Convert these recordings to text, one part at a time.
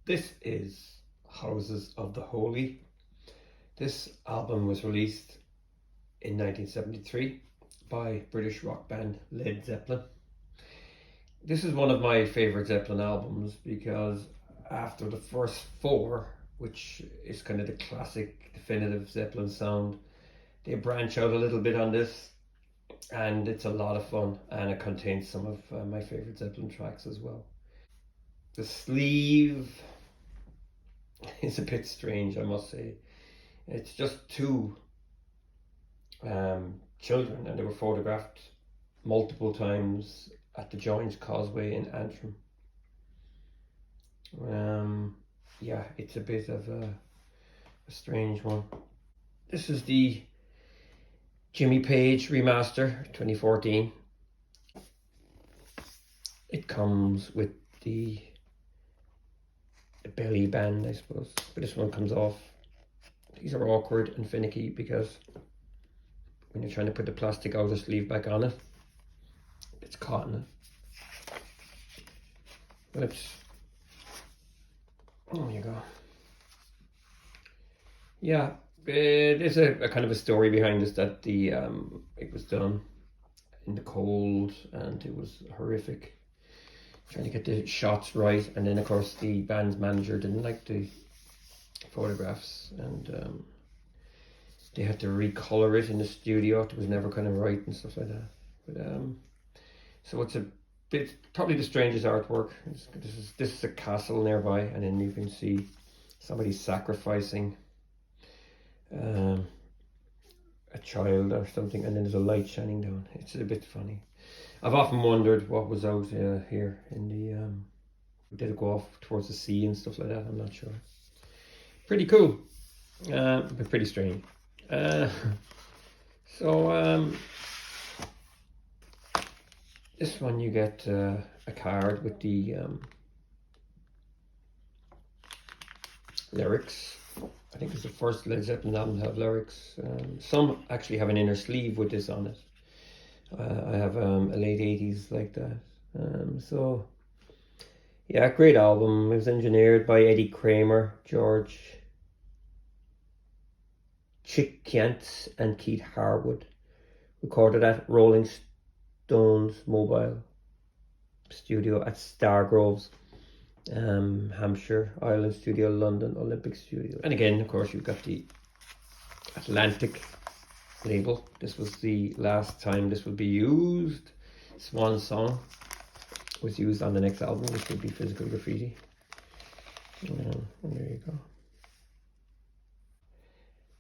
This is Houses of the Holy. This album was released in 1973 by British rock band Led Zeppelin. This is one of my favourite Zeppelin albums because after the first four, which is kind of the classic definitive Zeppelin sound, they branch out a little bit on this, and it's a lot of fun, and it contains some of my favourite Zeppelin tracks as well. The sleeve is a bit strange, I must say. It's just two children, and they were photographed multiple times at the Joins Causeway in Antrim. Yeah, it's a bit of a strange one. This is the Jimmy Page Remaster 2014. It comes with the belly band, I suppose, but this one comes off. These are awkward and finicky because when you're trying to put the plastic outer sleeve back on it, it's caught in it. Oops. There you go. Yeah, there's a kind of a story behind this, that the it was done in the cold and it was horrific, trying to get the shots right, and then of course the band's manager didn't like the photographs, and they had to recolor it in the studio. It was never kind of right and stuff like that. But so it's a bit, probably the strangest artwork. This is a castle nearby, and then you can see somebody sacrificing a child or something, and then there's a light shining down. It's a bit funny. I've often wondered what was out here in the did it go off towards the sea and stuff like that? I'm not sure. Pretty cool, but pretty strange. So this one you get a card with the lyrics. I think it's the first Led Zeppelin album to have lyrics. Some actually have an inner sleeve with this on it. I have a late 80s like that. So yeah, great album. It was engineered by Eddie Kramer, George Chickant and Keith Harwood. Recorded at Rolling Stones Mobile Studio at Stargroves, Hampshire, Island Studio, London, Olympic Studio. And again, of course, you've got the Atlantic label. This was the last time this would be used. Swan Song was used on the next album, which would be Physical Graffiti. And there you go.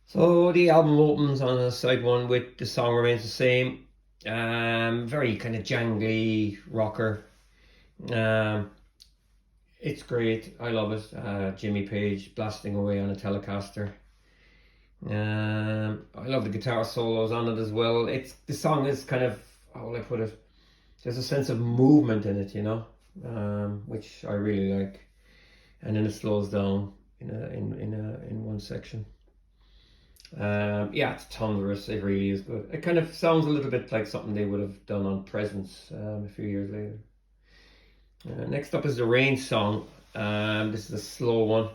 So the album opens on side one with The Song Remains the Same. Very kind of jangly rocker. It's great. I love it. Jimmy Page blasting away on a Telecaster. I love the guitar solos on it as well. The song is kind of, how will I put it? There's a sense of movement in it, you know, which I really like. And then it slows down in one section. Yeah, it's thunderous. It really is good. It kind of sounds a little bit like something they would have done on Presents a few years later. Next up is the Rain song. This is a slow one.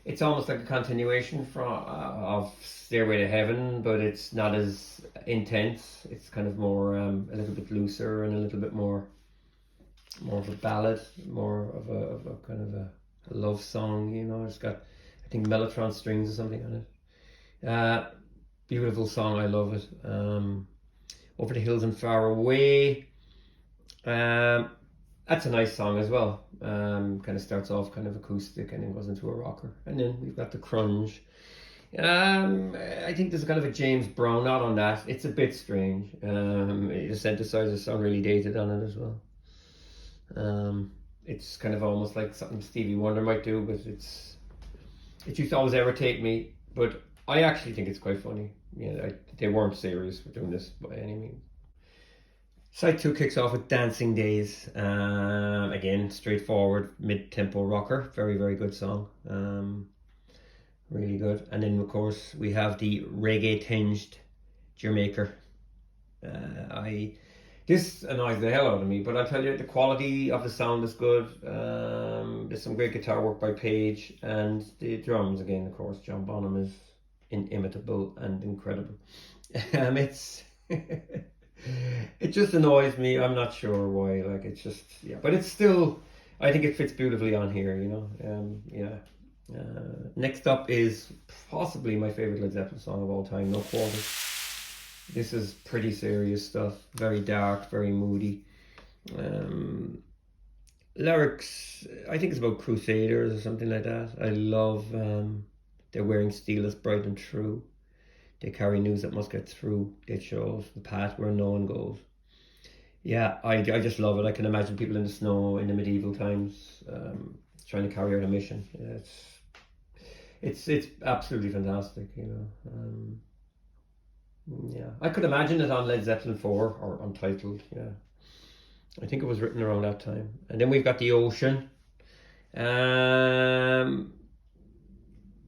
It's almost like a continuation of Stairway to Heaven, but it's not as intense. It's kind of more a little bit looser and a little bit more of a ballad, more of a kind of a love song. You know, it's got, I think, mellotron strings or something on it. Beautiful song, I love it. Over the Hills and Far Away. That's a nice song as well. Kind of starts off kind of acoustic and then goes into a rocker. And then we've got the Crunge. I think there's kind of a James Brown nod on that. It's a bit strange. The synthesizers sound really dated on it as well. It's kind of almost like something Stevie Wonder might do, but it used to always irritate me. But I actually think it's quite funny. Yeah, they weren't serious with doing this by any means. Side 2 kicks off with Dancing Days. Again, straightforward, mid-tempo rocker. Very, very good song. Really good. And then, of course, we have the reggae-tinged Jamaica. This annoys the hell out of me, but I'll tell you, the quality of the sound is good. There's some great guitar work by Page, and the drums again, of course. John Bonham is inimitable and incredible. It's it just annoys me. I'm not sure why. Like it's just yeah, but it's still. I think it fits beautifully on here. Yeah. Next up is possibly my favorite Led Zeppelin song of all time, No Quarters. This is pretty serious stuff, very dark, very moody. Lyrics, I think it's about crusaders or something like that. I love they're wearing steel as bright and true. They carry news that must get through. It shows the path where no one goes. Yeah, I just love it. I can imagine people in the snow in the medieval times trying to carry out a mission. Yeah, it's absolutely fantastic, yeah, I could imagine it on Led Zeppelin 4 or Untitled. Yeah, I think it was written around that time. And then we've got The Ocean.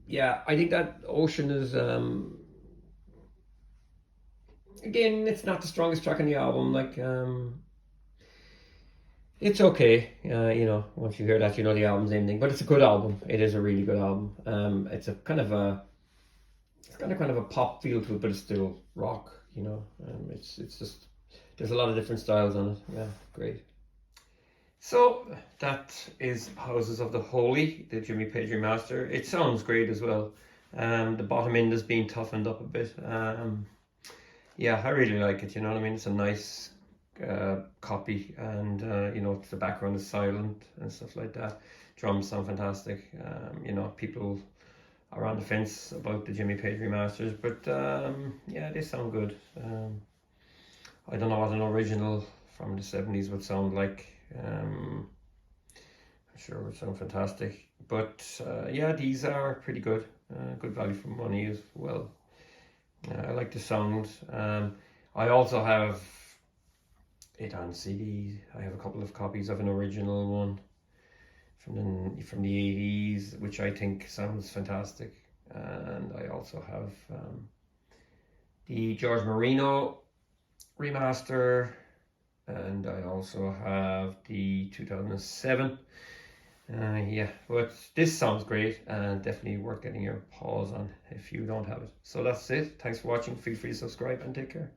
Yeah, I think that Ocean is again, it's not the strongest track on the album. Like it's okay. Once you hear that, you know the album's ending. But it's a good album. It is a really good album. It's a kind of a it's got a kind of a pop feel to it, but it's still rock. It's just there's a lot of different styles on it. Yeah, great. So that is Houses of the Holy, the Jimmy Page remaster. It sounds great as well. The bottom end is being toughened up a bit. Yeah, I really like it. You know what I mean? It's a nice copy, and the background is silent and stuff like that. Drums sound fantastic. People are on the fence about the Jimmy Page remasters, but yeah, they sound good. I don't know what an original from the 70s would sound like. I'm sure it would sound fantastic, but yeah, these are pretty good. Good value for money as well. I like the sound. I also have it on CD. I have a couple of copies of an original one from the 80s, which I think sounds fantastic. And I also have the George Marino remaster, and I also have the 2007. Yeah, but this sounds great and definitely worth getting your paws on if you don't have it. So that's it. Thanks for watching. Feel free to subscribe and take care.